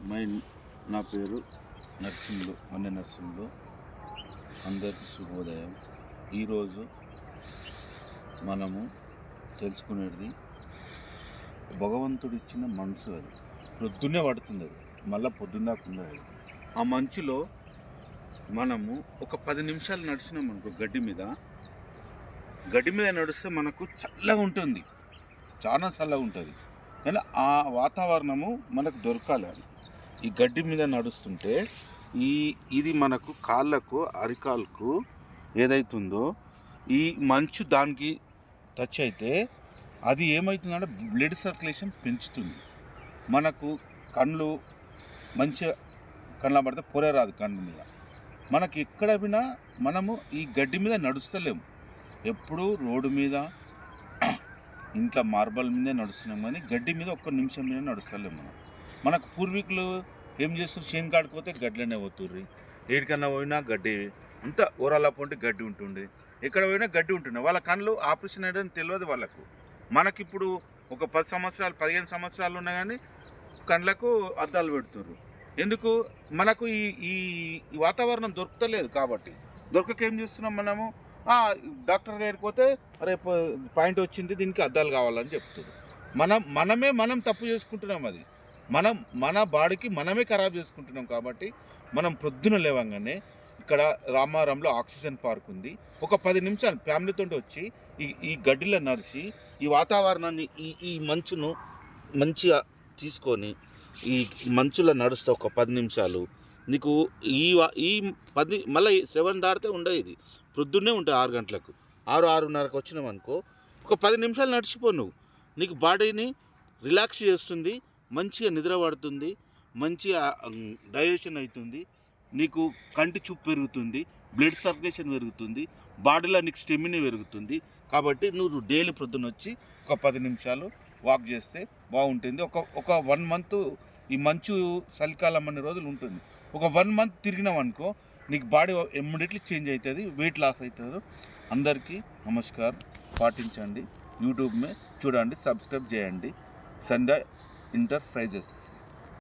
My నా పేరు నరసింహులు, అన్న నరసింహులు. అందరికీ శుభోదయం. ఈరోజు మనము తెలుసుకునేది భగవంతుడు ఇచ్చిన మనసు. అది పొద్దున్నే పడుతుంది, అది మళ్ళీ పొద్దున్నాకు ఉండదు. ఆ మంచులో మనము ఒక 10 నిమిషాలు నడిచినాం అనుకో, గడ్డి మీద నడిస్తే మనకు చల్లగా ఉంటుంది, చాలా చల్లగా ఉంటుంది. కానీ ఆ వాతావరణము మనకు దొరకాలి. అది ఈ గడ్డి మీద నడుస్తుంటే ఇది మనకు కాళ్ళకు, అరికాలకు ఏదైతుందో ఈ మంచు దానికి టచ్ అయితే అది ఏమవుతుందంటే బ్లడ్ సర్క్యులేషన్ పెంచుతుంది. మనకు కళ్ళు మంచిగా కనబడితే పొర రాదు కళ్ళు మీద. మనకి ఎక్కడ వినా మనము ఈ గడ్డి మీద నడుస్తలేము. ఎప్పుడు రోడ్డు మీద, ఇంట్లో మార్బల్ మీదే నడుస్తున్నాం, కానీ గడ్డి మీద ఒక్క నిమిషం మీద నడుస్తలేము. మనకు పూర్వీకులు ఏం చేస్తారు, చేను కాడిపోతే గడ్డలనే పోతుర్రి, ఏడికన్నా పోయినా గడ్డి, అంతా ఊరాల పొంటి గడ్డి ఉంటుండే, ఎక్కడ పోయినా గడ్డి ఉంటుండే. వాళ్ళ కళ్ళు ఆపరేషన్ అయ్యడం తెలియదు వాళ్ళకు. మనకిప్పుడు ఒక 10 సంవత్సరాలు 15 సంవత్సరాలు ఉన్నా కానీ కళ్ళకు అద్దాలు పెడుతుర్రు. ఎందుకు? మనకు ఈ ఈ వాతావరణం దొరుకుతలేదు. కాబట్టి దొరకక ఏం చేస్తున్నాం మనము, డాక్టర్ దగ్గరికి పోతే రేపు పాయింట్ వచ్చింది, దీనికి అద్దాలు కావాలని చెప్తుంది. మనం తప్పు చేసుకుంటున్నాం. అది మన బాడీకి మనమే ఖరాబ్ చేసుకుంటున్నాం. కాబట్టి మనం పొద్దున లేవంగానే ఇక్కడ రామారంలో ఆక్సిజన్ పార్క్ ఉంది, ఒక 10 నిమిషాలు ఫ్యామిలీతో వచ్చి ఈ గడ్డిలో నడిచి ఈ వాతావరణాన్ని ఈ మంచును మంచిగా తీసుకొని ఈ మంచులో నడుస్తే ఒక 10 నిమిషాలు నీకు ఈ 10 మళ్ళీ 7 దాటితే ఉండదు. ఇది ప్రొద్దున్నే ఉంటుంది 6 గంటలకు, 6-6:30కు వచ్చినాం అనుకో, ఒక 10 నిమిషాలు నడిచిపో. నీకు బాడీని రిలాక్స్ చేస్తుంది, మంచిగా నిద్ర పడుతుంది, మంచిగా డైజెషన్ అవుతుంది, నీకు కంటి చూపు పెరుగుతుంది, బ్లడ్ సర్క్యులేషన్ పెరుగుతుంది, బాడీలో నీకు స్టెమినా పెరుగుతుంది. కాబట్టి నువ్వు డైలీ ప్రొద్దున వచ్చి ఒక 10 నిమిషాలు వాక్ చేస్తే బాగుంటుంది. ఒక 1 మంత్ ఈ మంచు చలికాలం అనే రోజులు ఉంటుంది. ఒక 1 మంత్ తిరిగినాం అనుకో, నీకు బాడీ ఇమ్మీడియట్లీ చేంజ్ అవుతుంది, వెయిట్ లాస్ అవుతారు. అందరికీ నమస్కారం. పాటించండి, యూట్యూబ్ మే చూడండి, సబ్స్క్రైబ్ చేయండి. సంధ్య ఎంటర్ప్రైజెస్.